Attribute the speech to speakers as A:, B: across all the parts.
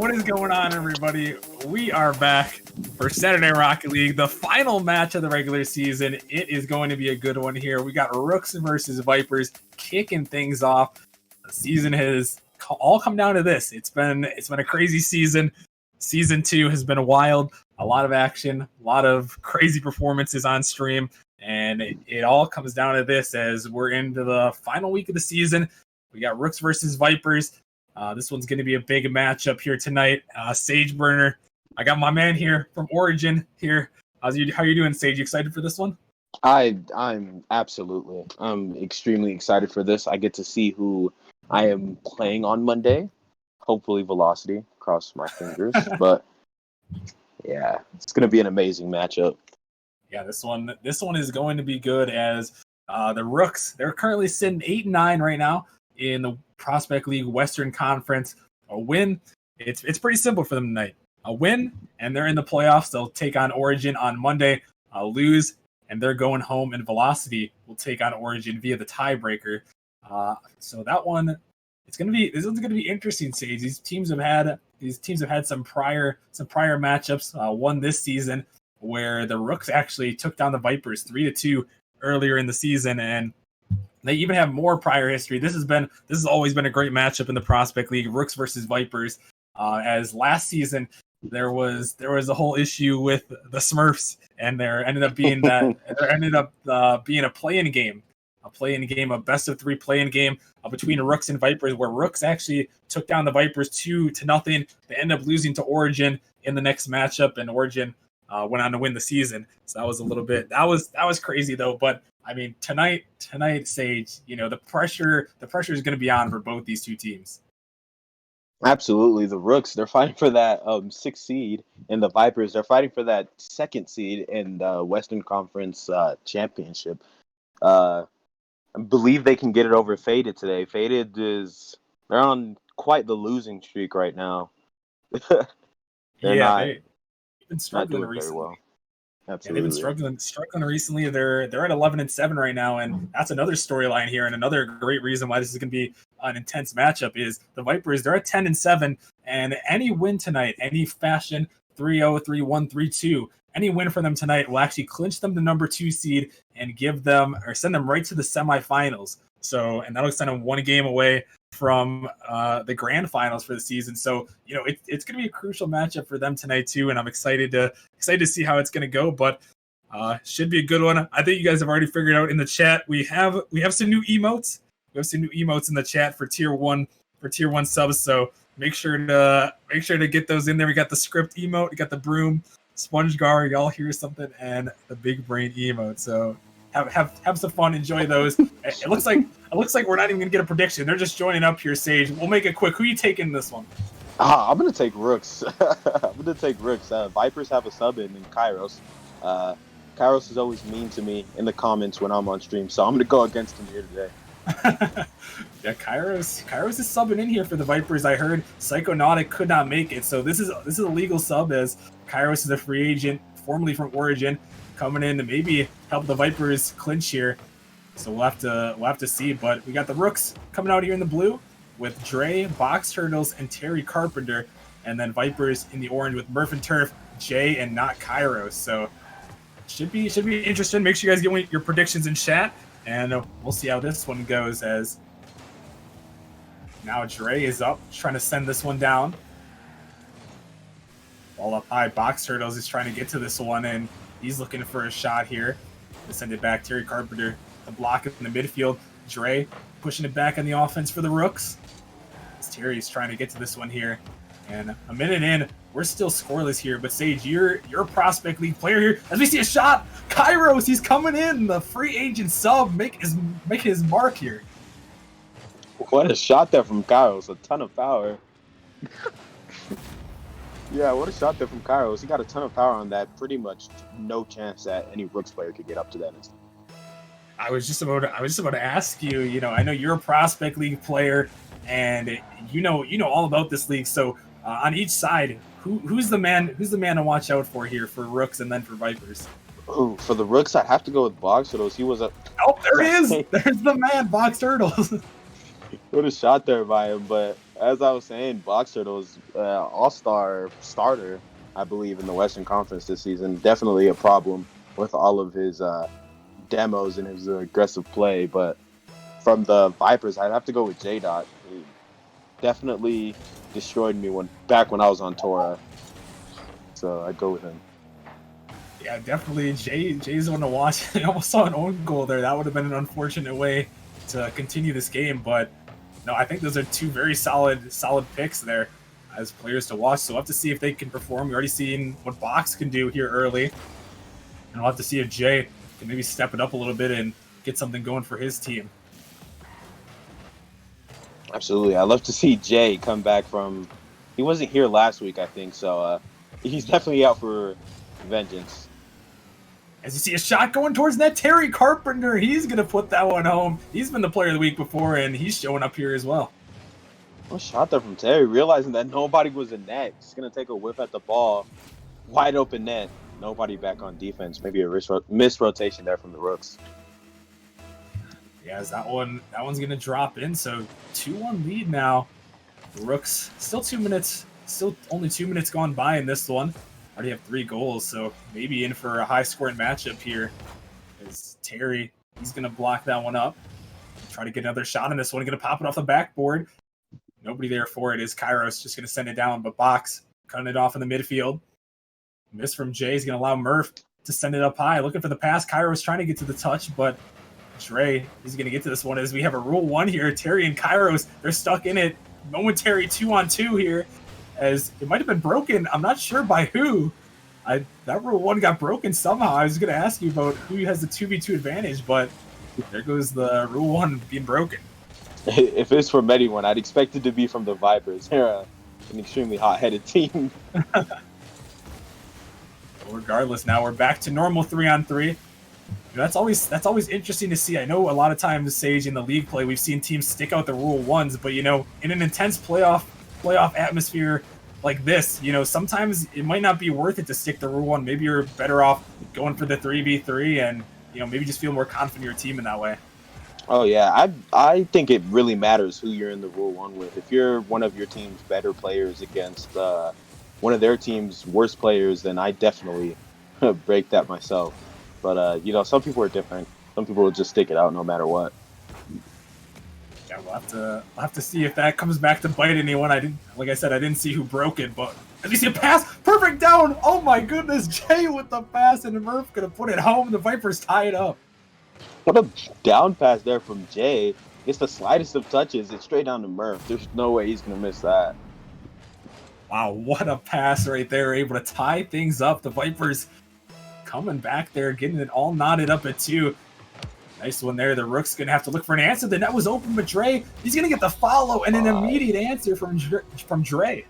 A: What is going on, everybody? We are back for Saturday Rocket League, the final match of the regular season. It is going to be a good one here. We got Rooks versus Vipers kicking things off. The season has all come down to this. It's been a crazy season. Season 2 has been wild. A lot of action, a lot of crazy performances on stream, and it all comes down to this as we're into the final week of the season. We got Rooks versus Vipers. This one's going to be a big matchup here tonight. Sage Burner, I got my man here from Origin here. How you doing, Sage? You excited for this one?
B: I'm extremely excited for this. I get to see who I am playing on Monday. Hopefully Velocity. Cross my fingers. But yeah, it's going to be an amazing matchup.
A: Yeah, this one is going to be good as the Rooks, they're currently sitting 8-9 right now in the Prospect League Western Conference. A win, it's pretty simple for them tonight. A win, and they're in the playoffs. They'll take on Origin on Monday. A lose, and they're going home, and Velocity will take on Origin via the tiebreaker. So that one, this one's gonna be interesting, Sage. These teams have had some prior matchups. One this season where the Rooks actually took down the Vipers 3-2 earlier in the season, and they even have more prior history. This has always been a great matchup in the Prospect League, Rooks versus Vipers. As last season there was a whole issue with the Smurfs, and there ended up being a play-in game, a best of 3 play-in game between Rooks and Vipers, where Rooks actually took down the Vipers 2-0. They ended up losing to Origin in the next matchup, and Origin went on to win the season. So that was a little bit that was crazy though. But I mean, tonight, Sage, the pressure is going to be on for both these two teams.
B: Absolutely. The Rooks, they're fighting for that 6th seed, and the Vipers, they're fighting for that 2nd seed in the Western Conference Championship. I believe they can get it over Faded today. Faded they're on quite the losing streak right now.
A: They've been
B: not
A: struggling
B: doing
A: recently.
B: very well.
A: Absolutely. Yeah, they've been struggling recently. They're at 11-7 right now, and that's another storyline here, and another great reason why this is going to be an intense matchup is the Vipers. They're at 10-7, and any win tonight, any fashion, 3-0, 3-1, 3-2, any win for them tonight will actually clinch them the number 2 seed and send them right to the semifinals. So, and that'll send them one game away from the grand finals for the season. So, it's going to be a crucial matchup for them tonight too, and I'm excited to see how it's going to go. But should be a good one. I think you guys have already figured out in the chat. We have some new emotes. We have some new emotes in the chat for tier 1 subs. So make sure to get those in there. We got the script emote, we got the broom, sponge gar, y'all hear something, and the big brain emote. So have some fun, enjoy those. It looks like we're not even gonna get a prediction. They're just joining up here, Sage. We'll make it quick. Who are you taking this one?
B: I'm gonna take Rooks. Vipers have a sub in Kairos. Kairos is always mean to me in the comments when I'm on stream, so I'm gonna go against him here today.
A: Yeah, Kairos is subbing in here for the Vipers. I heard Psychonautic could not make it, so this is a legal sub as Kairos is a free agent, formerly from Origin, coming in to maybe help the Vipers clinch here. So we'll have to see. But we got the Rooks coming out here in the blue with Dre, Box Turtles, and Terry Carpenter, and then Vipers in the orange with Murph and Turf, Jay, and not Kairos. So should be interesting. Make sure you guys get your predictions in chat, and we'll see how this one goes. As now Dre is up, trying to send this one down. Ball up high. Box Turtles is trying to get to this one, and he's looking for a shot here to send it back. Terry Carpenter, the block in the midfield. Dre pushing it back on the offense for the Rooks. As Terry's trying to get to this one here. And a minute in, we're still scoreless here. But Sage, you're a Prospect League player here. As we see a shot, Kairos, he's coming in. The free agent sub, make his mark here.
B: What a shot there from Kairos. A ton of power. Yeah, what a shot there from Kairos. He got a ton of power on that. Pretty much no chance that any Rooks player could get up to that instant.
A: I was just about to ask you. I know you're a Prospect League player, and you know all about this league. So on each side, who's the man to watch out for here for Rooks and then for Vipers?
B: Ooh, for the Rooks, I'd have to go with Box Turtles. He was a
A: there he is. There's the man, Box Turtles.
B: What a shot there by him, but As I was saying, Box Turtle's all-star starter, I believe, in the Western Conference this season. Definitely a problem with all of his demos and his aggressive play. But from the Vipers, I'd have to go with J Dot. He definitely destroyed me back when I was on Tora. So I'd go with him.
A: Yeah, definitely. Jay's one to watch. I almost saw an own goal there. That would have been an unfortunate way to continue this game, but no, I think those are two very solid picks there as players to watch. So we'll have to see if they can perform. We already seen what Box can do here early, and we'll have to see if Jay can maybe step it up a little bit and get something going for his team.
B: Absolutely. I'd love to see Jay come back from. He wasn't here last week, I think, so he's definitely out for vengeance.
A: As you see a shot going towards net, Terry Carpenter, he's going to put that one home. He's been the player of the week before, and he's showing up here as well.
B: What shot there from Terry, realizing that nobody was in net. He's going to take a whiff at the ball. Wide open net. Nobody back on defense. Maybe a missed rotation there from the Rooks.
A: Yeah, as that one's going to drop in, so 2-1 lead now. The Rooks, still only 2 minutes gone by in this one. Already have 3 goals, so maybe in for a high-scoring matchup here. As Terry, he's going to block that one up. Try to get another shot on this one. Going to pop it off the backboard. Nobody there for it. Is Kairos just going to send it down, but Box cutting it off in the midfield. Miss from Jay is going to allow Murph to send it up high. Looking for the pass. Kairos trying to get to the touch, but Dre is going to get to this one as we have a Rule 1 here. Terry and Kairos, they're stuck in it. Momentary 2-on-2 here. As it might have been broken. I'm not sure by who. That Rule 1 got broken somehow. I was going to ask you about who has the 2v2 advantage, but there goes the Rule 1 being broken.
B: If it's from anyone, I'd expect it to be from the Vipers. They're an extremely hot-headed team.
A: Regardless, now we're back to normal 3-on-3. That's always interesting to see. I know a lot of times, Sage, in the league play, we've seen teams stick out the Rule 1s, but in an intense playoff atmosphere like this, sometimes it might not be worth it to stick the Rule 1. Maybe you're better off going for the 3v3 and maybe just feel more confident in your team in that way.
B: Oh yeah, I think it really matters who you're in the Rule 1 with. If you're one of your team's better players against one of their team's worst players, then I definitely break that myself. But some people are different. Some people will just stick it out no matter what.
A: Yeah, we'll have to see if that comes back to bite anyone. I didn't see who broke it, but at least a pass, perfect down. Oh my goodness, Jay with the pass, and Murph gonna put it home. The Vipers tie it up.
B: What a down pass there from Jay. It's the slightest of touches. It's straight down to Murph. There's no way he's gonna miss that.
A: Wow, what a pass right there! Able to tie things up. The Vipers coming back there, getting it all knotted up at 2. Nice one there. The Rook's going to have to look for an answer. The net was open, but Dre, he's going to get the follow and an immediate answer from Dre.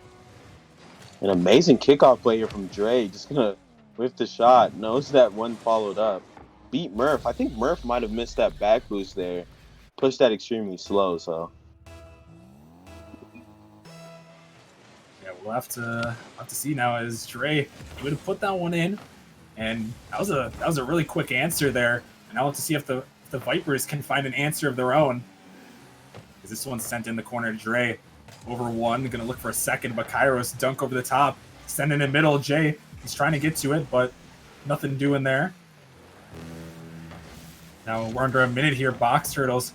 B: An amazing kickoff play here from Dre. Just going to whiff the shot. Knows that one followed up. Beat Murph. I think Murph might have missed that back boost there. Pushed that extremely slow, so.
A: Yeah, we'll have to see now as Dre, he would have put that one in. And that was a really quick answer there. And I'll have to see if the Vipers can find an answer of their own. Because this one's sent in the corner to Dre. Over 1, going to look for a second, but Kairos dunk over the top. Send in the middle. Jay, he's trying to get to it, but nothing doing there. Now we're under a minute here. Box Turtles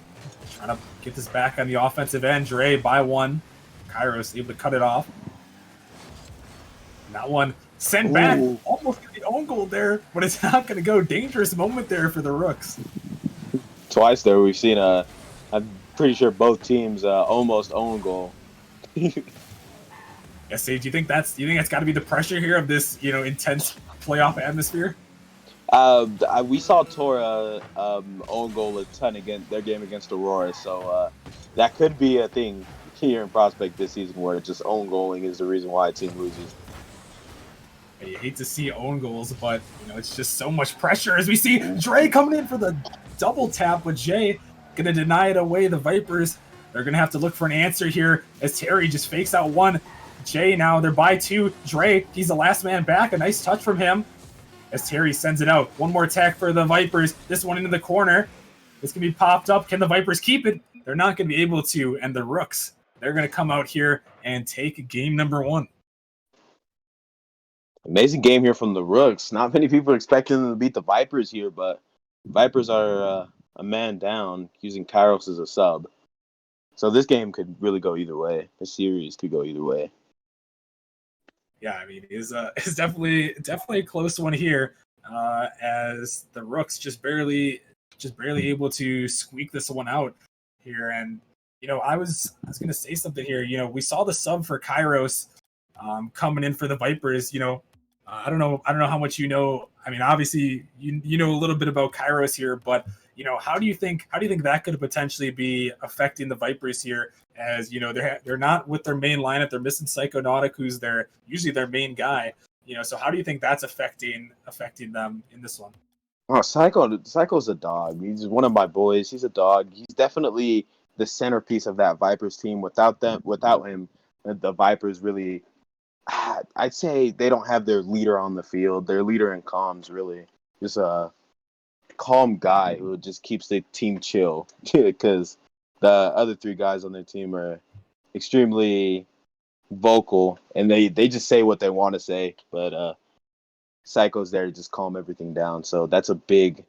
A: trying to get this back on the offensive end. Dre by 1. Kairos able to cut it off. And that one sent back. Almost get the own goal there, but it's not going to go. Dangerous moment there for the Rooks.
B: Twice there we've seen I'm pretty sure both teams almost own goal.
A: Yeah, Sage, do you think that's got to be the pressure here of this, intense playoff atmosphere?
B: We saw Tora own goal a ton against their game against Aurora, so that could be a thing here in Prospect this season where just own goaling is the reason why a team loses.
A: You hate to see own goals, but it's just so much pressure as we see Dre coming in for the double tap with Jay. Gonna deny it away. The Vipers, they're gonna have to look for an answer here as Terry just fakes out 1. Jay now, they're by 2. Dre, he's the last man back. A nice touch from him as Terry sends it out. One more attack for the Vipers. This one into the corner. This can be popped up. Can the Vipers keep it? They're not gonna be able to. And the Rooks, they're going to come out here and take game number 1.
B: Amazing game here from the Rooks. Not many people are expecting them to beat the Vipers here, but Vipers are a man down using Kairos as a sub. So this game could really go either way. The series could go either way.
A: Yeah, I mean, it's definitely a close one here, as the Rooks just barely able to squeak this one out here. And I was going to say something here. We saw the sub for Kairos coming in for the Vipers. I don't know how much you know. I mean, obviously you know a little bit about Kairos here, but how do you think that could potentially be affecting the Vipers here? As they're not with their main lineup. They're missing Psychonautic, who's usually their main guy. So how do you think that's affecting them in this one?
B: Oh, Psycho's a dog. He's one of my boys. He's a dog. He's definitely the centerpiece of that Vipers team. Without him, the Vipers really, I'd say they don't have their leader on the field. Their leader in comms, really, just a calm guy who just keeps the team chill, because the other 3 guys on their team are extremely vocal, and they just say what they want to say. But Psycho's there to just calm everything down. So that's a big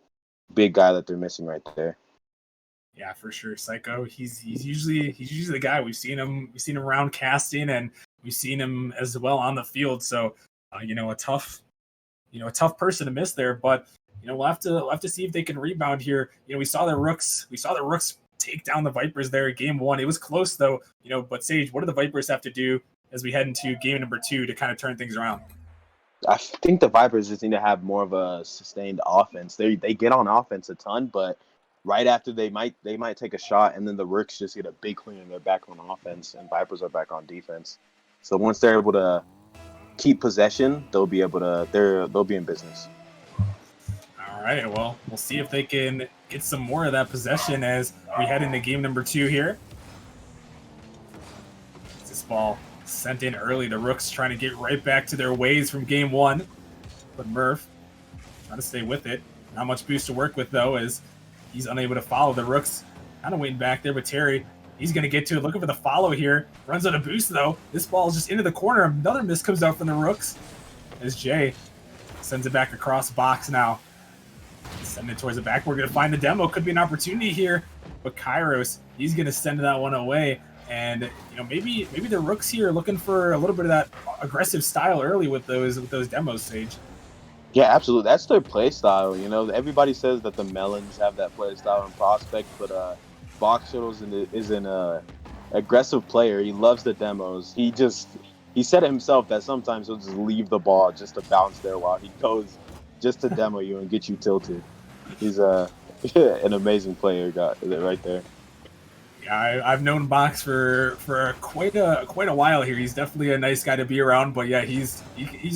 B: guy that they're missing right there.
A: Yeah, for sure. Psycho, he's usually the guy. We've seen him around casting, and we've seen him as well on the field. So a tough person to miss there. But we'll have to see if they can rebound here. We saw the Rooks take down the Vipers there in game 1. It was close though. But Sage, what do the Vipers have to do as we head into game number 2 to kind of turn things around?
B: I think the Vipers just need to have more of a sustained offense. They get on offense a ton, but right after they might take a shot, and then the Rooks just get a big clean and they're back on offense, and Vipers are back on defense. So once they're able to keep possession, they'll be in business.
A: All right, well, we'll see if they can get some more of that possession as we head into game number 2 here. This ball sent in early. The Rooks trying to get right back to their ways from game 1. But Murph trying to stay with it. Not much boost to work with, though, as he's unable to follow. The Rooks kind of waiting back there, but Terry, he's going to get to it. Looking for the follow here. Runs out of boost, though. This ball is just into the corner. Another miss comes out from the Rooks as Jay sends it back across the box now. Send it towards the back. We're going to find the demo. Could be an opportunity here. But Kairos, he's going to send that one away. And maybe the Rooks here are looking for a little bit of that aggressive style early with those demos, Sage.
B: Yeah, absolutely. That's their play style. Everybody says that the Melons have that play style in Prospect, but Box Shuttles is an aggressive player. He loves the demos. He said it himself that sometimes he'll just leave the ball just to bounce there while he goes just to demo you and get you tilted. He's an amazing player, got right there.
A: Yeah, I've known Box for quite a while here. He's definitely a nice guy to be around, but yeah, he's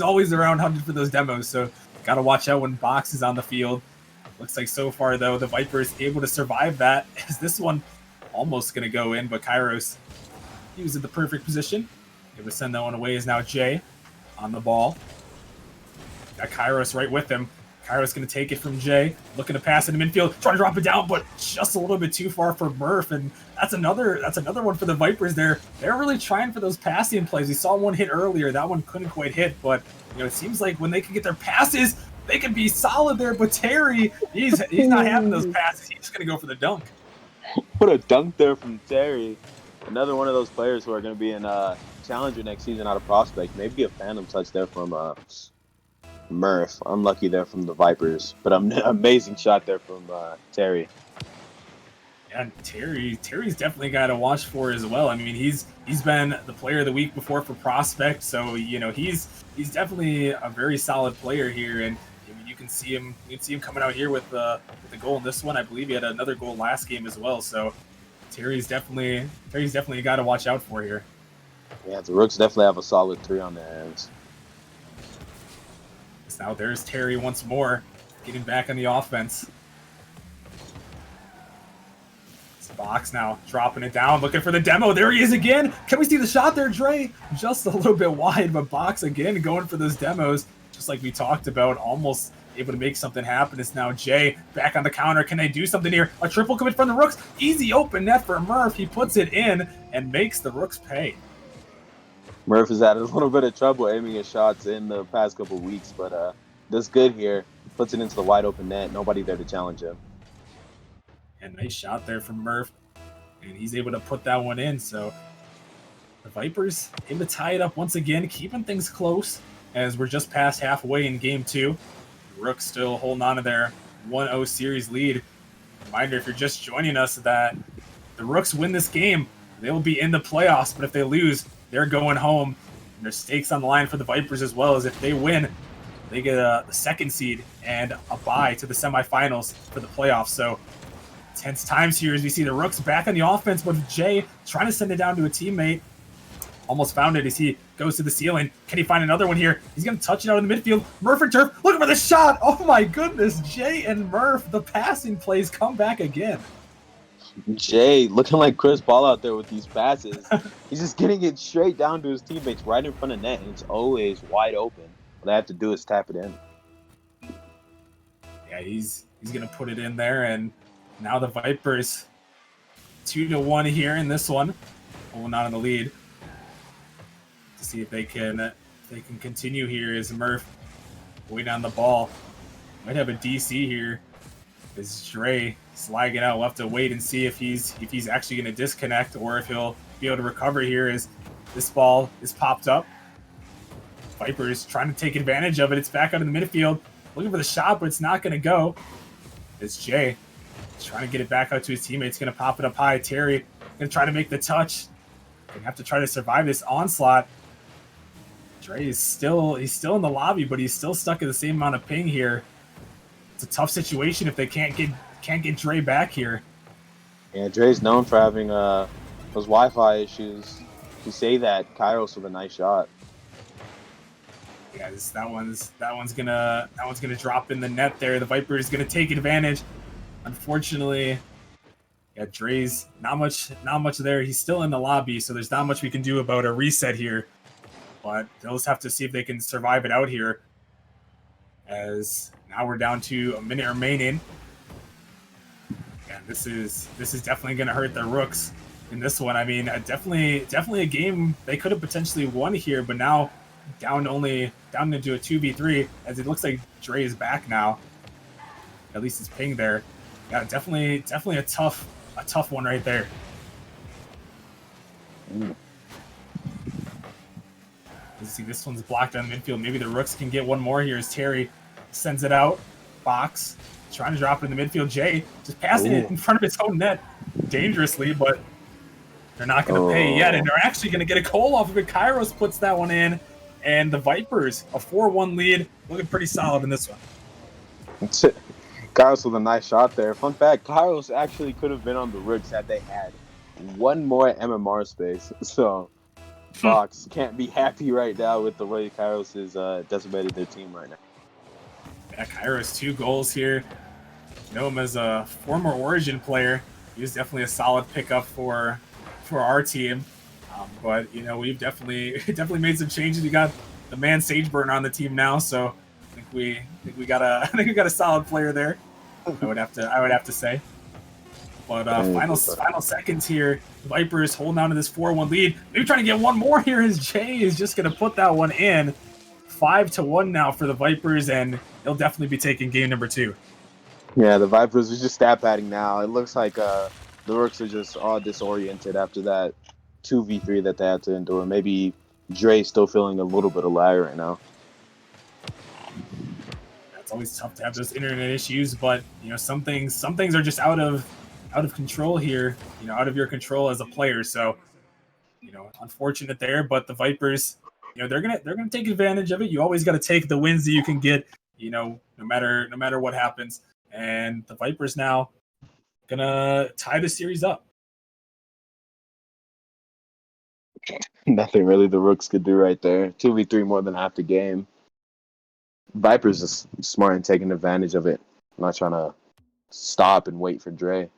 A: always around hunting for those demos. So got to watch out when Box is on the field. Looks like so far though the Vipers able to survive that. Is this one almost going to go in? But Kairos, he was in the perfect position. Able to send that one away. Is now Jay on the ball. Got Kairos right with him. Kairos going to take it from Jay, looking to pass in the midfield, trying to drop it down, but just a little bit too far for Murph, and that's another one for the Vipers there. They're really trying for those passing plays. We saw one hit earlier. That one couldn't quite hit, but it seems like when they can get their passes, they can be solid there. But Terry, he's not having those passes. He's just going to go for the dunk.
B: What a dunk there from Terry. Another one of those players who are going to be in Challenger next season out of Prospect. Maybe a Phantom touch there from Murph. Unlucky there from the Vipers, but an amazing shot there from Terry.
A: And Terry's definitely a guy to watch for as well. I mean, he's been the player of the week before for Prospect, so he's definitely a very solid player here. And I mean, you can see him coming out here with the goal in this one. I believe he had another goal last game as well. So Terry's definitely a guy to watch out for here.
B: Yeah, the Rooks definitely have a solid 3 on their hands.
A: Now there's Terry once more, getting back on the offense. This Box now dropping it down, looking for the demo. There he is again. Can we see the shot there, Dre? Just a little bit wide, but Box again going for those demos, just like we talked about, almost able to make something happen. It's now Jay back on the counter. Can they do something here? A triple commit from the Rooks. Easy open net for Murph. He puts it in and makes the Rooks pay.
B: Murph has had a little bit of trouble aiming his shots in the past couple weeks, but does good here. Puts it into the wide open net. Nobody there to challenge him.
A: And nice shot there from Murph. And he's able to put that one in. So the Vipers able to tie it up once again, keeping things close as we're just past halfway in game 2. Rooks still holding on to their 1-0 series lead. Reminder, if you're just joining us, that the Rooks win this game, they will be in the playoffs. But if they lose, they're going home. And there's stakes on the line for the Vipers as well, as if they win, they get the second seed and a bye to the semifinals for the playoffs. So tense times here as we see the Rooks back on the offense with Jay trying to send it down to a teammate. Almost found it as he goes to the ceiling. Can he find another one here? He's going to touch it out in the midfield. Murph and Turf looking for the shot. Oh my goodness. Jay and Murph, the passing plays come back again.
B: Jay looking like Chris Paul out there with these passes. He's just getting it straight down to his teammates right in front of net, and it's always wide open. All they have to do is tap it in.
A: Yeah, he's going to put it in there, and now the Vipers 2-1 here in this one. Holding on in the lead. To see if they can continue here as Murph waiting on the ball. Might have a DC here. As Dre slagging out. We'll have to wait and see if he's actually going to disconnect or if he'll be able to recover here as this ball is popped up. Vipers trying to take advantage of it. It's back out in the midfield. Looking for the shot, but it's not going to go. It's Jay trying to get it back out to his teammates. Going to pop it up high. Terry going to try to make the touch. Going to have to try to survive this onslaught. Dre is still in the lobby, but he's still stuck at the same amount of ping here. It's a tough situation if they can't get Dre back here.
B: Yeah, Dre's known for having those Wi-Fi issues. You say that, Kairos with a nice shot.
A: Yeah, that one's gonna drop in the net there. The Vipers gonna take advantage. Unfortunately, yeah, Dre's not much there. He's still in the lobby, so there's not much we can do about a reset here. But they'll just have to see if they can survive it out here. As now we're down to a minute remaining. Yeah, this is definitely going to hurt the Rooks in this one. I mean, definitely a game they could have potentially won here, but now down into a 2v3 as it looks like Dre is back now. At least it's ping there. Yeah, definitely a tough one right there. Let's see, this one's blocked on the midfield. Maybe the Rooks can get one more here as Terry sends it out. Box. Trying to drop it in the midfield. Jay just passing it in front of his own net dangerously, but they're not going to pay yet, and they're actually going to get a goal off of it. Kairos puts that one in, and the Vipers, a 4-1 lead, looking pretty solid in this one.
B: Kairos with a nice shot there. Fun fact, Kairos actually could have been on the Rooks had they had one more MMR space. So Fox can't be happy right now with the way Kairos is decimating their team right now.
A: Yeah, Kairos 2 goals here. Know him as a former Origin player. He was definitely a solid pickup for our team. But you know, we've definitely made some changes. We got the man Sageburn on the team now, so I think we got a solid player there. I would have to say. But final seconds here. Vipers holding on to this 4-1 lead. Maybe trying to get one more here as Jay is just going to put that one in. 5-1 now for the Vipers, and they'll definitely be taking game number 2.
B: Yeah, the Vipers are just stat padding now. It looks like the Rooks are just all disoriented after that 2v3 that they had to endure. Maybe Dre's still feeling a little bit of lag right now.
A: It's always tough to have those internet issues, but you know, some things are just out of control here, you know, out of your control as a player. So, you know, unfortunate there, but the Vipers, you know, they're gonna take advantage of it. You always got to take the wins that you can get, you know, no matter what happens. And the Vipers now gonna tie the series up.
B: Nothing really the Rooks could do right there. 2v3 more than half the game. Vipers is smart in taking advantage of it. I'm not trying to stop and wait for Dre.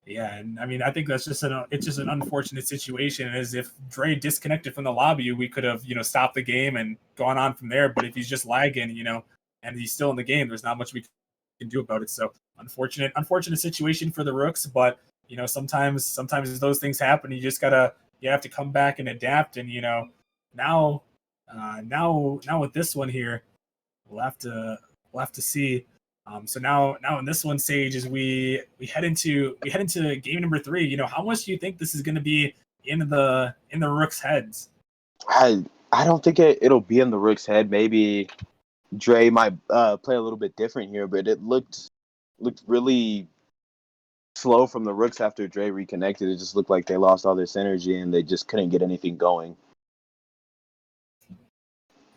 A: Yeah, and I mean, I think that's just an unfortunate situation. As if Dre disconnected from the lobby, we could have, you know, stopped the game and gone on from there. But if he's just lagging, you know, and he's still in the game. There's not much we can do about it. So unfortunate situation for the Rooks, but sometimes those things happen. You have to come back and adapt. And now with this one here, we'll have to see. So now in this one, Sage, as we head into game number 3, how much do you think this is going to be in the Rooks' heads?
B: I don't think it'll be in the Rooks' head. Maybe Dre might play a little bit different here, but it looked really slow from the Rooks after Dre reconnected. It just looked like they lost all their synergy and they just couldn't get anything going.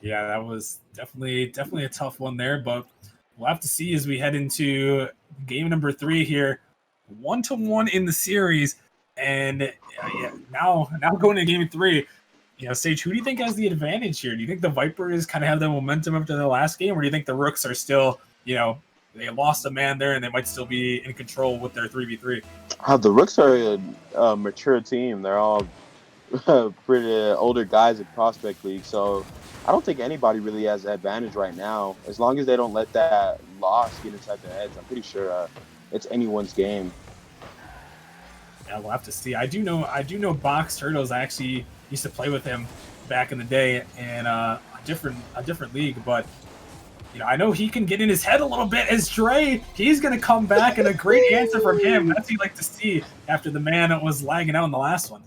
A: Yeah, that was definitely a tough one there, but we'll have to see as we head into game number 3 here. 1-1 in the series, and now going to game 3. Sage, who do you think has the advantage here? Do you think the Vipers kind of have the momentum after the last game, or do you think the Rooks are still, they lost a man there and they might still be in control with their 3v3?
B: The Rooks are a mature team. They're all pretty older guys in Prospect League, so I don't think anybody really has the advantage right now. As long as they don't let that loss get inside their heads, I'm pretty sure it's anyone's game.
A: Yeah, we'll have to see. I do know Box Turtles. I actually used to play with him back in the day in a different league, but I know he can get in his head a little bit. As Dre, he's gonna come back, and a great answer from him. That's what you like to see after the man was lagging out in the last one.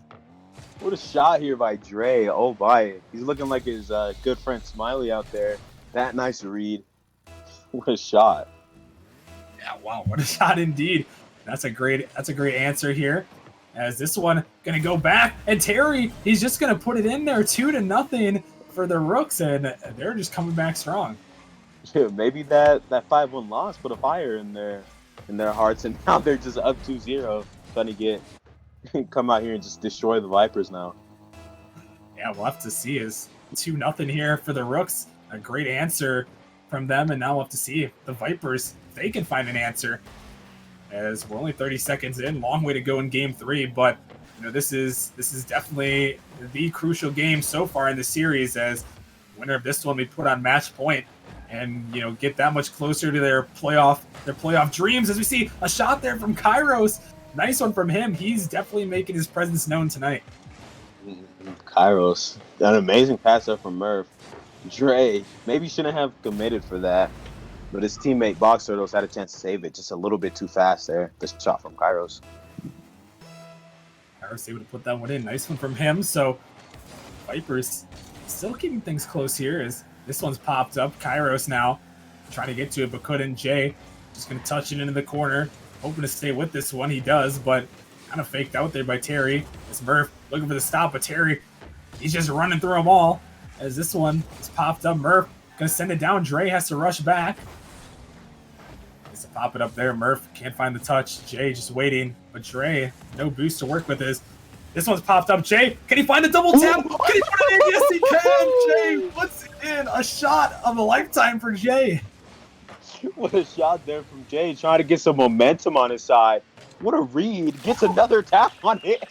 B: What a shot here by Dre. Oh my, he's looking like his good friend Smiley out there. That nice read. What a shot.
A: Yeah, wow, what a shot indeed. That's a great answer here. As this one gonna go back, and Terry, he's just gonna put it in there, 2-0 for the Rooks, and they're just coming back strong.
B: Yeah, maybe that 5-1 loss put a fire in their hearts, and now they're just up 2-0, trying to come out here and just destroy the Vipers now.
A: Yeah, we'll have to see. Is 2-0 here for the Rooks. A great answer from them, and now we'll have to see if the Vipers, they can find an answer. As we're only 30 seconds in, long way to go in game 3, but this is definitely the crucial game so far in the series, as winner of this one we put on match point and get that much closer to their playoff dreams. As we see a shot there from Kairos, nice one from him. He's definitely making his presence known tonight.
B: Kairos, an amazing pass up from Murph. Dre maybe shouldn't have committed for that, but his teammate Box Turtles had a chance to save it just a little bit too fast there. This shot from Kairos.
A: Kairos able to put that one in. Nice one from him. So Vipers still keeping things close here as this one's popped up. Kairos now trying to get to it, but couldn't. Jay just going to touch it into the corner. Hoping to stay with this one. He does, but kind of faked out there by Terry. It's Murph looking for the stop, but Terry, he's just running through them all. As this one is popped up, Murph going to send it down. Dre has to rush back. Has to pop it up there. Murph can't find the touch. Jay just waiting, but Dre, no boost to work with his. This one's popped up. Jay, can he find the double tap? Can he put it in? Yes, he can. Jay puts it in. A shot of a lifetime for Jay.
B: What a shot there from Jay, trying to get some momentum on his side. What a read. Gets another tap on it.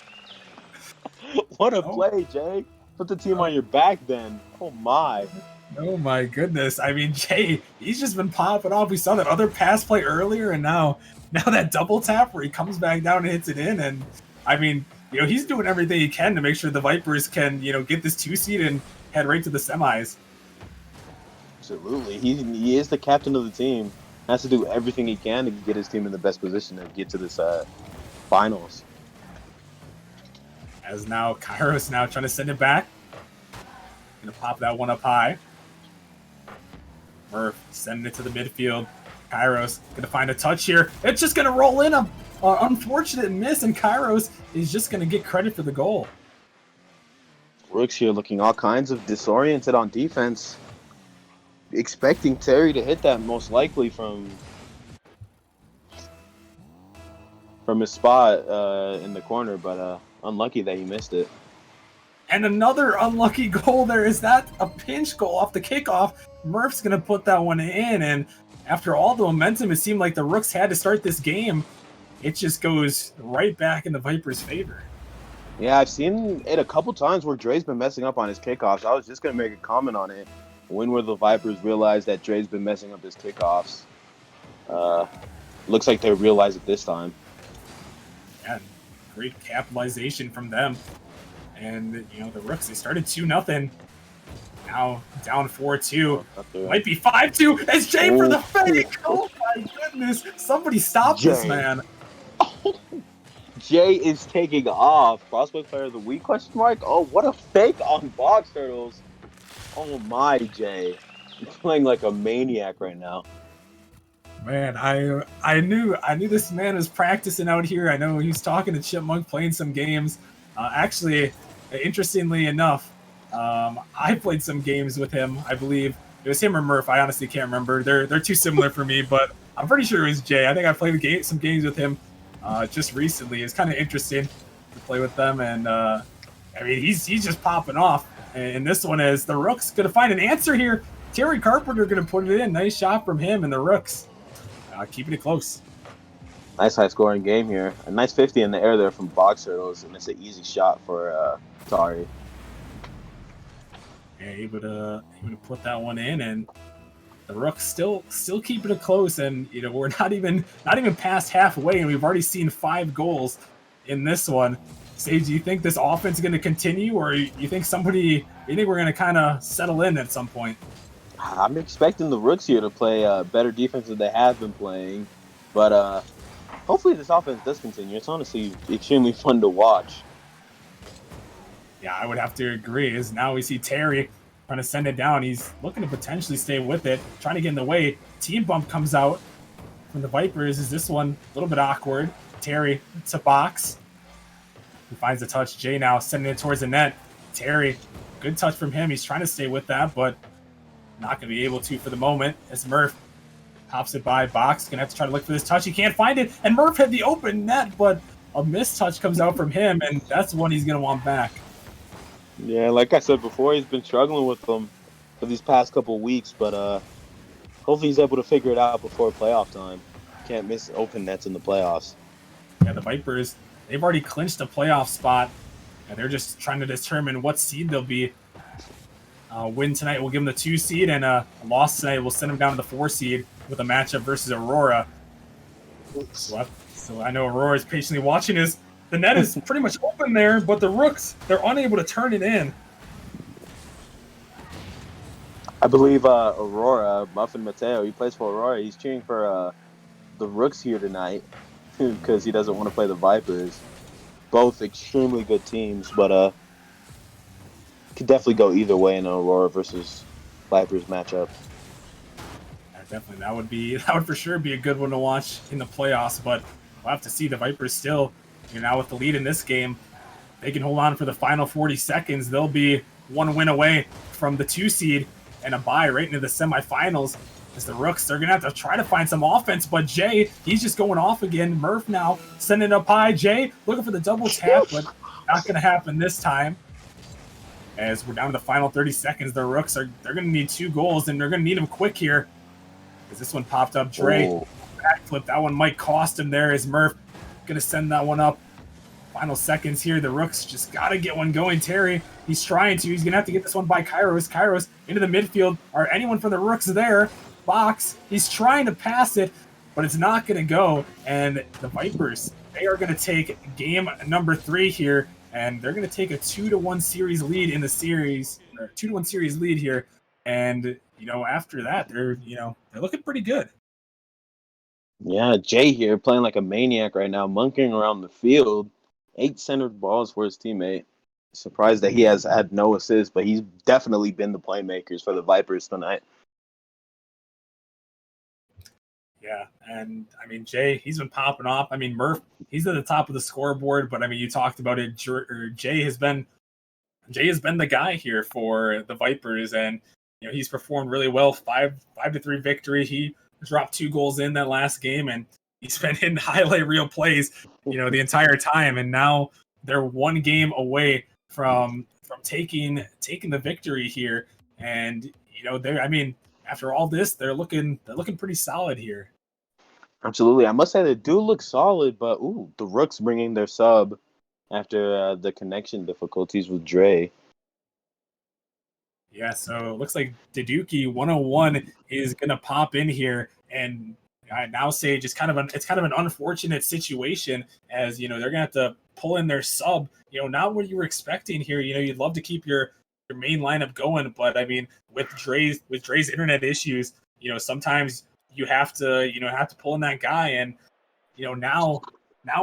B: What a play, Jay. Put the team on your back then. Oh, my.
A: Oh, my goodness. I mean, Jay, he's just been popping off. We saw that other pass play earlier, and now that double tap where he comes back down and hits it in. And, I mean, he's doing everything he can to make sure the Vipers can, get this 2 seed and head right to the semis.
B: Absolutely. He is the captain of the team. Has to do everything he can to get his team in the best position to get to this finals.
A: As now Kairos now trying to send it back. Gonna pop that one up high. Murph sending it to the midfield. Kairos gonna find a touch here. It's just gonna roll in a unfortunate miss, and Kairos is just gonna get credit for the goal.
B: Rooks here looking all kinds of disoriented on defense. Expecting Terry to hit that most likely from his spot in the corner, but unlucky that he missed it.
A: And another unlucky goal there. Is that a pinch goal off the kickoff? Murph's going to put that one in, and after all the momentum it seemed like the Rooks had to start this game, it just goes right back in the Vipers' favor.
B: Yeah, I've seen it a couple times where Dre's been messing up on his kickoffs. I was just going to make a comment on it. win where the Vipers realize that Dre's been messing up his kickoffs. Looks like they realize it this time.
A: Yeah, great capitalization from them. And, the Rooks, they started 2-0. Now down 4-2. Might be 5-2 as Jay for the fake. Oh my goodness. Somebody stop this man.
B: Jay is taking off. Prospect Player of the Week, question mark? Oh, what a fake on Box Turtles. Oh my, Jay. You're playing like a maniac right now.
A: Man, I knew this man was practicing out here. I know he was talking to Chipmunk, playing some games. Actually, interestingly enough, I played some games with him. I believe it was him or Murph. I honestly can't remember. They're too similar for me, but I'm pretty sure it was Jay. I think I played some games with him just recently. It's kind of interesting to play with them, and I mean he's just popping off. And this one is the Rooks gonna find an answer here. Terry Carpenter gonna put it in. Nice shot from him and the Rooks. Keeping it close.
B: Nice high-scoring game here. A nice 50 in the air there from Box Turtles, and it's an easy shot for Tari.
A: Yeah, able to put that one in, and the Rooks still keeping it close. And we're not even past halfway, and we've already seen 5 goals in this one. Sage, do you think this offense is going to continue, or you think we're going to kind of settle in at some point?
B: I'm expecting the Rooks here to play better defense than they have been playing, but hopefully this offense does continue. It's honestly extremely fun to watch.
A: Yeah, I would have to agree. As now we see Terry trying to send it down. He's looking to potentially stay with it, trying to get in the way. Team bump comes out from the Vipers. Is this one a little bit awkward? Terry to Box. He finds the touch. Jay now sending it towards the net. Terry, good touch from him. He's trying to stay with that, but not going to be able to for the moment as Murph pops it by. Box going to have to try to look for this touch. He can't find it, and Murph had the open net, but a missed touch comes out from him, and that's the one he's going to want back.
B: Yeah, like I said before, he's been struggling with them for these past couple of weeks, but hopefully he's able to figure it out before playoff time. Can't miss open nets in the playoffs.
A: Yeah, the Vipers, they've already clinched a playoff spot, and they're just trying to determine what seed they'll be. Win tonight will give them the 2 seed, and a loss tonight will send them down to the 4 seed with a matchup versus Aurora. So I know Aurora is patiently watching this. The net is pretty much open there, but the Rooks, they're unable to turn it in.
B: I believe Aurora, Muffin Mateo, he plays for Aurora. He's cheering for the Rooks here tonight because he doesn't want to play the Vipers. Both extremely good teams, but could definitely go either way in an Aurora versus Vipers matchup.
A: Yeah, definitely, that would for sure be a good one to watch in the playoffs. But we'll have to see. The Vipers still, now with the lead in this game, they can hold on for the final 40 seconds. They'll be 1 win away from the 2 seed and a bye right into the semifinals. As the Rooks, they're gonna have to try to find some offense, but Jay, he's just going off again. Murph now sending it up high. Jay looking for the double tap, but not gonna happen this time. As we're down to the final 30 seconds, the Rooks they're gonna need 2 goals, and they're gonna need them quick here. As this one popped up, Dre backflip. That one might cost him there. As Murph gonna send that one up. Final seconds here. The Rooks just gotta get one going. Terry, he's trying to. He's gonna have to get this one by Kairos. Kairos into the midfield. Are anyone from the Rooks there? Box. He's trying to pass it, but it's not gonna go. And the Vipers, they are gonna take game number 3 here. And they're going to take a 2-1 series lead in the series, or 2-1 series lead here. And, after that, they're looking pretty good.
B: Yeah, Jay here playing like a maniac right now, monkeying around the field. 8 centered balls for his teammate. Surprised that he has had no assists, but he's definitely been the playmakers for the Vipers tonight.
A: Yeah, and Jay, he's been popping off. Murph, he's at the top of the scoreboard, but you talked about it. Jay has been the guy here for the Vipers, and he's performed really well. 5-3 victory. He dropped 2 goals in that last game, and he's been in highlight reel plays, the entire time. And now they're 1 game away from taking the victory here, and after all this, they're looking pretty solid here.
B: Absolutely. I must say they do look solid, but the Rooks bringing their sub after the connection difficulties with Dre.
A: Yeah, so it looks like Daduki 101 is gonna pop in here, and I now say just it's kind of an unfortunate situation, as you know they're gonna have to pull in their sub. You know, not what you were expecting here. You know, you'd love to keep your main lineup going, but I mean, with Dre's internet issues, you know, sometimes you have to pull in that guy, and you know now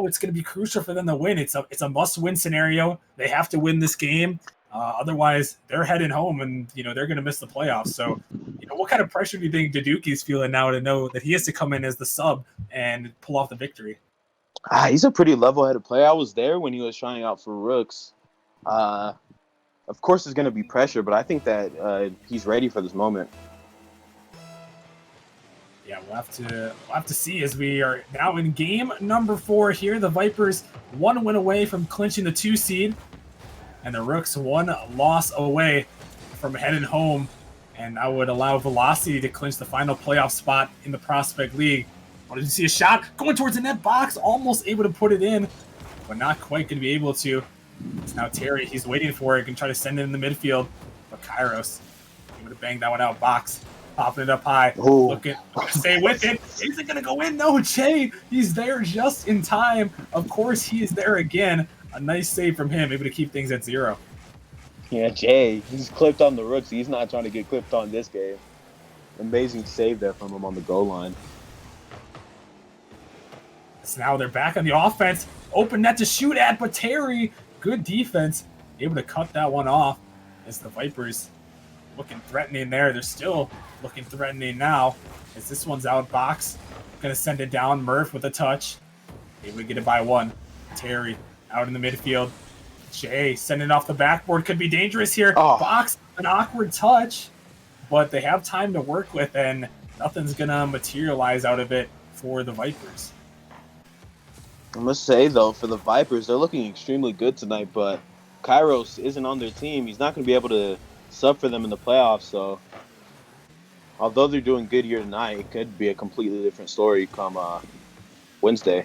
A: it's going to be crucial for them to win. It's a must win scenario. They have to win this game, otherwise they're heading home, and you know they're going to miss the playoffs. So, you know, what kind of pressure do you think Daduki's feeling now to know that he has to come in as the sub and pull off the victory?
B: He's a pretty level-headed player. I was there when he was trying out for Rooks. Of course, there's going to be pressure, but I think that he's ready for this moment.
A: Yeah, we'll have to see as we are now in game number 4 here. The Vipers 1 win away from clinching the 2 seed, and the Rooks 1 loss away from heading home, and that would allow Velocity to clinch the final playoff spot in the Prospect League. Wanted to see a shot going towards the net box, almost able to put it in, but not quite going to be able to. It's now Terry. He's waiting for it. Can try to send it in the midfield, but Kairos able to bang that one out. Box popping it up high.
B: Ooh.
A: Looking, stay with it. Is it going to go in? No, Jay. He's there just in time. Of course, he is there again. A nice save from him, able to keep things at 0.
B: Yeah, Jay, he's clipped on the Rooks. He's not trying to get clipped on this game. Amazing save there from him on the goal line.
A: So now they're back on the offense. Open net to shoot at, but Terry, good defense, able to cut that one off as the Vipers looking threatening there. They're still looking threatening now as this one's out box. Going to send it down. Murph with a touch. Able to get it by 1. Terry out in the midfield. Jay sending off the backboard. Could be dangerous here.
B: Oh.
A: Box, an awkward touch, but they have time to work with, and nothing's going to materialize out of it for the Vipers.
B: I must say, though, for the Vipers, they're looking extremely good tonight, but Kairos isn't on their team. He's not going to be able to sub for them in the playoffs, so although they're doing good here tonight, it could be a completely different story come Wednesday.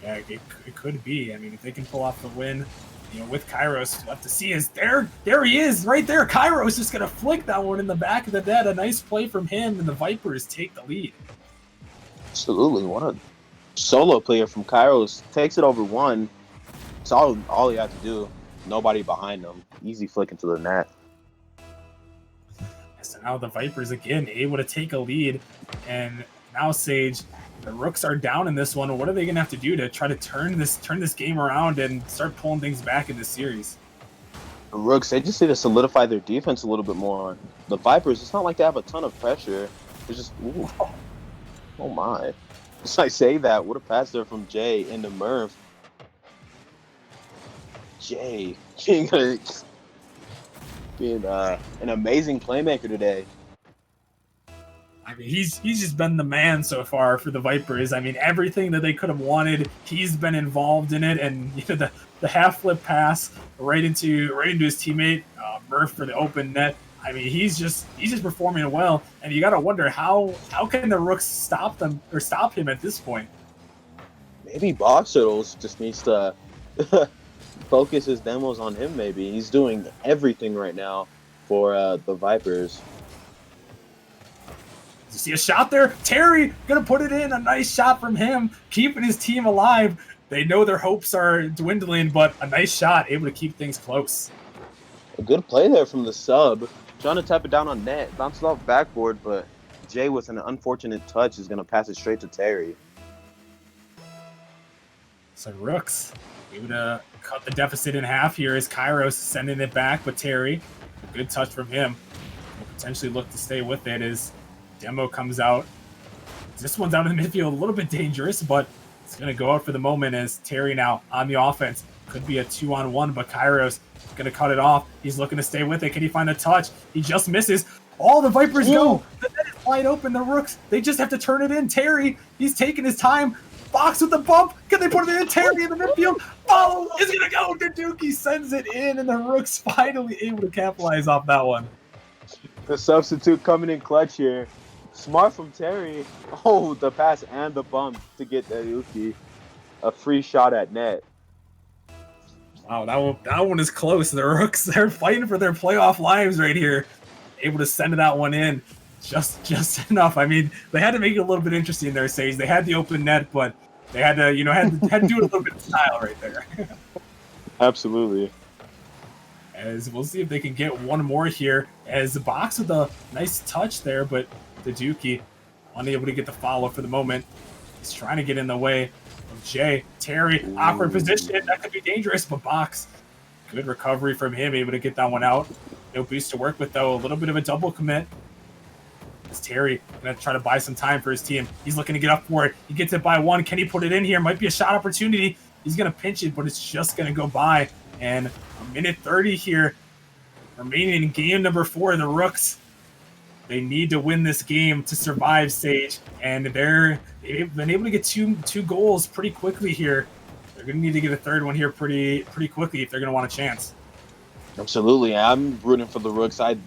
A: Yeah, it could be. I mean, if they can pull off the win, you know, with Kairos, we'll have to see. Is there he is, right there. Kairos just going to flick that one in the back of the net. A nice play from him, and the Vipers take the lead.
B: Absolutely. What a solo player from Kairos. Takes it over 1. It's all he had to do. Nobody behind him. Easy flick into the net.
A: So now the Vipers again able to take a lead, and now Sage, the Rooks are down in this one. What are they going to have to do to try to turn this game around and start pulling things back in this series?
B: The Rooks, they just need to solidify their defense a little bit more. The Vipers, it's not like they have a ton of pressure. It's just, ooh, oh my. As I say that, what a pass there from Jay into Murph. Jay being an amazing playmaker today.
A: I mean, he's just been the man so far for the Vipers. I mean, everything that they could have wanted, he's been involved in it. And you know, the half flip pass right into his teammate Murph for the open net. I mean, he's just performing well, and you got to wonder how can the Rooks stop him at this point?
B: Maybe Box Turtles just needs to focus his demos on him. Maybe he's doing everything right now for the Vipers.
A: You see a shot there? Terry gonna put it in. A nice shot from him, keeping his team alive. They know their hopes are dwindling, but a nice shot, able to keep things close.
B: A good play there from the sub. Trying to tap it down on net. Bounced off backboard, but Jay with an unfortunate touch is going to pass it straight to Terry.
A: So Rooks able to cut the deficit in half here as Kairos sending it back, but Terry, a good touch from him, will potentially look to stay with it as Demo comes out. This one's out in the midfield, a little bit dangerous, but it's going to go out for the moment as Terry now on the offense. Could be a 2-on-1, but Kairos going to cut it off. He's looking to stay with it. Can he find a touch? He just misses. All the Vipers go. The net is wide open. The Rooks, they just have to turn it in. Terry, he's taking his time. Box with the bump. Can they put it in? Terry in the midfield. Oh, is going to go. Daduki sends it in, and the Rooks finally able to capitalize off that one.
B: The substitute coming in clutch here. Smart from Terry. Oh, the pass and the bump to get Daduki a free shot at net.
A: Wow, that one is close. The Rooks, they're fighting for their playoff lives right here. Able to send that one in just enough. I mean, they had to make it a little bit interesting there, Sage. They had the open net, but they had to, had to do it a little bit of style right there.
B: Absolutely.
A: As we'll see if they can get one more here. As the box with a nice touch there, but the Dookie unable to get the follow for the moment. He's trying to get in the way of Jay. Terry, awkward position. That could be dangerous, but box. Good recovery from him, able to get that one out. No boost to work with, though. A little bit of a double commit. As Terry going to try to buy some time for his team. He's looking to get up for it. He gets it by one. Can he put it in here? Might be a shot opportunity. He's going to pinch it, but it's just going to go by. And a minute 30 here remaining in game number 4. The Rooks, they need to win this game to survive, Sage. And they've been able to get two goals pretty quickly here. They're going to need to get a third one here pretty quickly if they're going to want a chance.
B: Absolutely. I'm rooting for the Rooks. I'd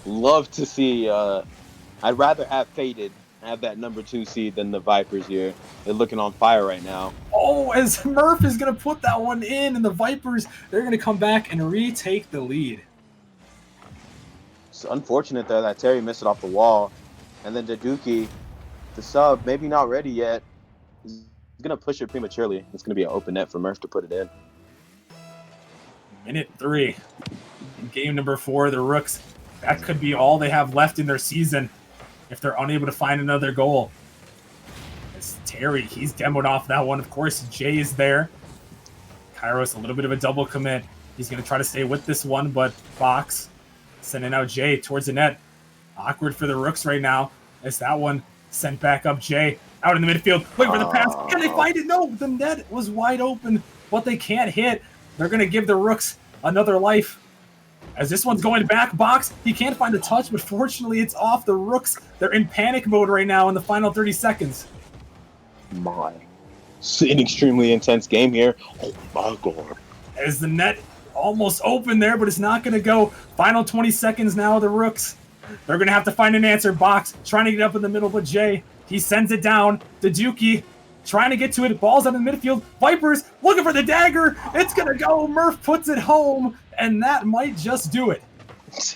B: love to see, I'd rather have Faded have that number 2 seed than the Vipers here. They're looking on fire right now.
A: Oh, as Murph is going to put that one in, and the Vipers, they're going to come back and retake the lead.
B: It's unfortunate there that Terry missed it off the wall. And then Dookie, the sub, maybe not ready yet. He's going to push it prematurely. It's going to be an open net for Murph to put it in.
A: Minute 3. In game number 4, the Rooks, that could be all they have left in their season if they're unable to find another goal. It's Terry, he's demoed off that one. Of course, Jay is there. Kairos, a little bit of a double commit. He's going to try to stay with this one, but Fox sending out Jay towards the net. Awkward for the Rooks right now as that one sent back up Jay out in the midfield. Wait for the pass. Can they find it? No, the net was wide open, but they can't hit. They're going to give the Rooks another life. As this one's going back, box, he can't find the touch, but fortunately it's off. The Rooks, they're in panic mode right now in the final 30 seconds.
B: It's an extremely intense game here. Oh my God.
A: As the net almost open there, but it's not going to go. Final 20 seconds now, the Rooks. They're going to have to find an answer. Box trying to get up in the middle, but Jay, he sends it down. The Dookie trying to get to it. Ball's out in the midfield. Vipers looking for the dagger. It's going to go. Murph puts it home, and that might just do it.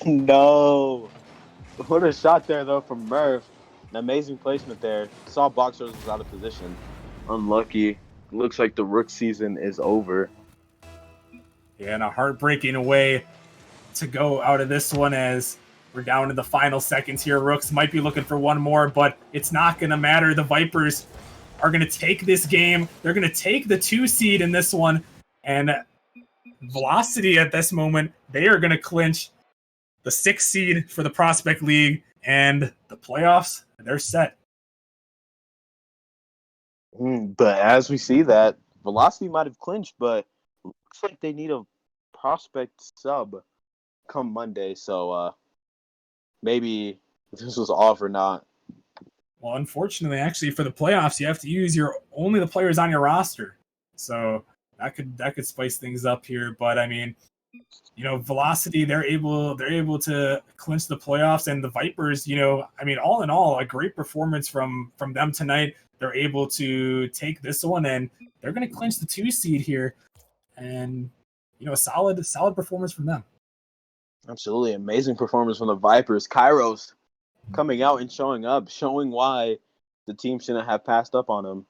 B: No. What a shot there, though, from Murph. An amazing placement there. Saw Boxers was out of position. Unlucky. Looks like the Rook season is over.
A: Yeah, and a heartbreaking way to go out of this one as we're down to the final seconds here. Rooks might be looking for one more, but it's not going to matter. The Vipers are going to take this game. They're going to take the 2 seed in this one. And Velocity at this moment, they are going to clinch the 6 seed for the Prospect League. And the playoffs, they're set.
B: But as we see that, Velocity might have clinched, but looks like they need a Prospect sub come Monday. So maybe this was off or not.
A: Well, unfortunately, actually, for the playoffs, you have to use only the players on your roster. So that could spice things up here. But I mean, Velocity, they're able to clinch the playoffs, and the Vipers, I mean, all in all, a great performance from them tonight. They're able to take this one, and they're going to clinch the 2 seed here, and a solid performance from them.
B: Absolutely amazing performance from the Vipers. Kairos coming out and showing up, showing why the team shouldn't have passed up on him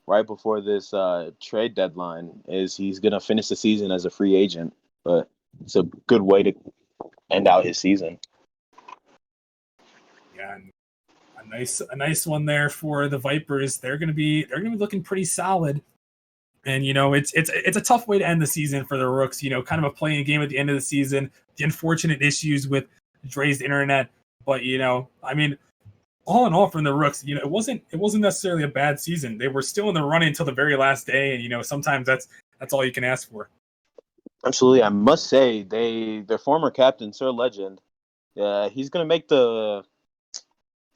B: right before this trade deadline. Is he's going to finish the season as a free agent, but it's a good way to end out his season.
A: Yeah, a nice one there for the Vipers. They're going to be looking pretty solid. And it's a tough way to end the season for the Rooks. Kind of a playing game at the end of the season. The unfortunate issues with Dre's internet, but I mean, all in all, from the Rooks, it wasn't necessarily a bad season. They were still in the running until the very last day, and sometimes that's all you can ask for.
B: Absolutely, I must say their former captain, Sir Legend, he's gonna make it to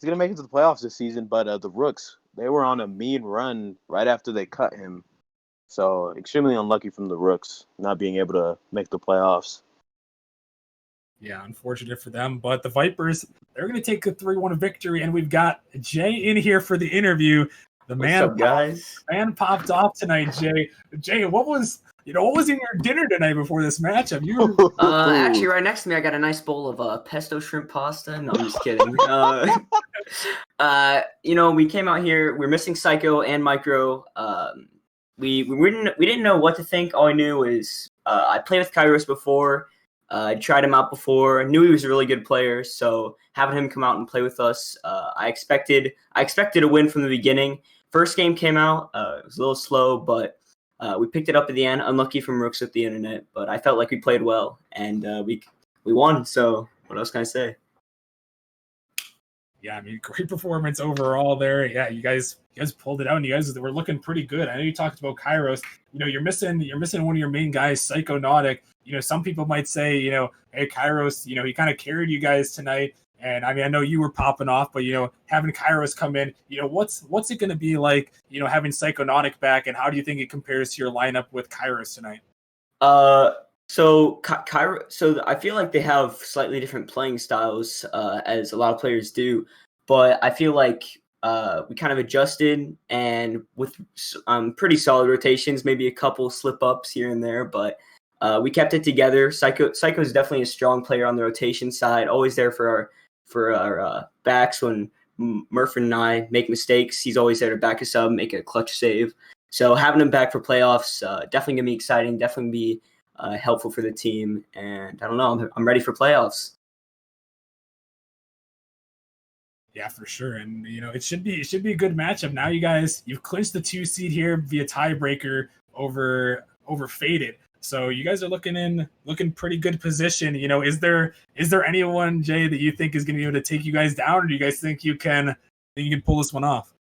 B: the playoffs this season. But the Rooks, they were on a mean run right after they cut him. So extremely unlucky from the Rooks not being able to make the playoffs.
A: Yeah, unfortunate for them. But the Vipers, they're going to take a 3-1 victory, and we've got Jay in here for the interview.
C: What's up, guys?
A: Man popped off tonight, Jay. Jay, what was what was in your dinner tonight before this matchup? You were
C: Actually, right next to me, I got a nice bowl of pesto shrimp pasta. No, I'm just kidding. We came out here. We're missing Psycho and Micro. We didn't know what to think. All I knew is I played with Kairos before. I tried him out before. I knew he was a really good player. So having him come out and play with us, I expected a win from the beginning. First game came out. It was a little slow, but we picked it up at the end. Unlucky from Rooks with the internet, but I felt like we played well, and we won. So what else can I say?
A: Yeah, I mean, great performance overall there. Yeah, you guys pulled it out, and you guys were looking pretty good. I know you talked about Kairos. You're missing one of your main guys, Psychonautic. Some people might say, hey, Kairos, he kind of carried you guys tonight. And I mean, I know you were popping off, but having Kairos come in, what's it going to be like, having Psychonautic back, and how do you think it compares to your lineup with Kairos tonight?
C: So I feel like they have slightly different playing styles, as a lot of players do, but I feel like we kind of adjusted, and with pretty solid rotations, maybe a couple slip ups here and there, but we kept it together. Psycho is definitely a strong player on the rotation side, always there for our backs when Murph and I make mistakes. He's always there to back us up, make a clutch save. So having him back for playoffs, definitely gonna be exciting. Definitely be helpful for the team, and I don't know. I'm ready for playoffs.
A: Yeah, for sure, and it should be a good matchup. Now you've clinched the 2 seed here via tiebreaker over Faded. So you guys are looking pretty good position. Is there anyone, Jay, that you think is going to be able to take you guys down, or do you guys think you can pull this one off?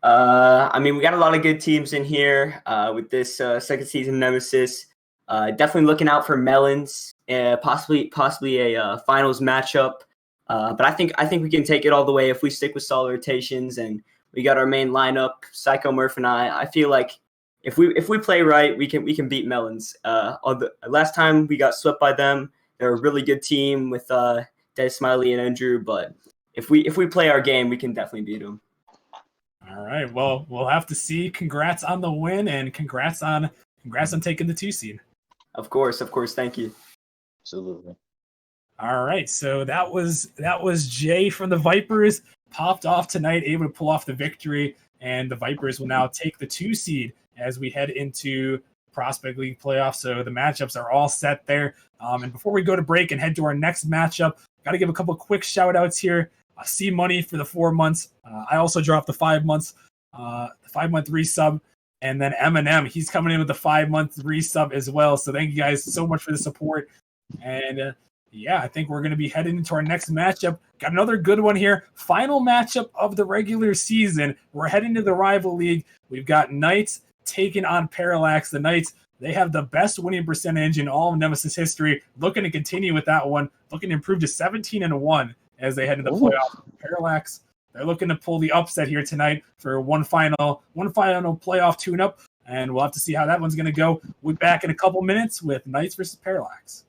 C: I mean, we got a lot of good teams in here with this second season Nemesis. Definitely looking out for Melons, possibly a finals matchup. But I think we can take it all the way if we stick with solid rotations, and we got our main lineup, Psycho, Murph, and I. I feel like if we play right, we can beat Melons. Last time we got swept by them. They're a really good team with Des Smiley and Andrew, but if we play our game, we can definitely beat them.
A: All right. Well, we'll have to see. Congrats on the win, and congrats on taking the 2 seed.
C: Of course. Thank you.
B: Absolutely.
A: All right. So that was Jay from the Vipers, popped off tonight, able to pull off the victory, and the Vipers will now take the 2 seed as we head into Prospect League playoffs. So the matchups are all set there. And before we go to break and head to our next matchup, got to give a couple quick shout outs here. C Money for the 4 months. I also dropped the 5 months, the 5-month resub. And then Eminem, he's coming in with the 5-month resub as well. So thank you guys so much for the support. And I think we're going to be heading into our next matchup. Got another good one here. Final matchup of the regular season. We're heading to the Rival League. We've got Knights taking on Parallax. The Knights, they have the best winning percentage in all of Nemesis history. Looking to continue with that one. Looking to improve to 17-1 as they head into the playoffs. Parallax, they're looking to pull the upset here tonight for one final playoff tune-up, and we'll have to see how that one's going to go. We'll be back in a couple minutes with Knights versus Parallax.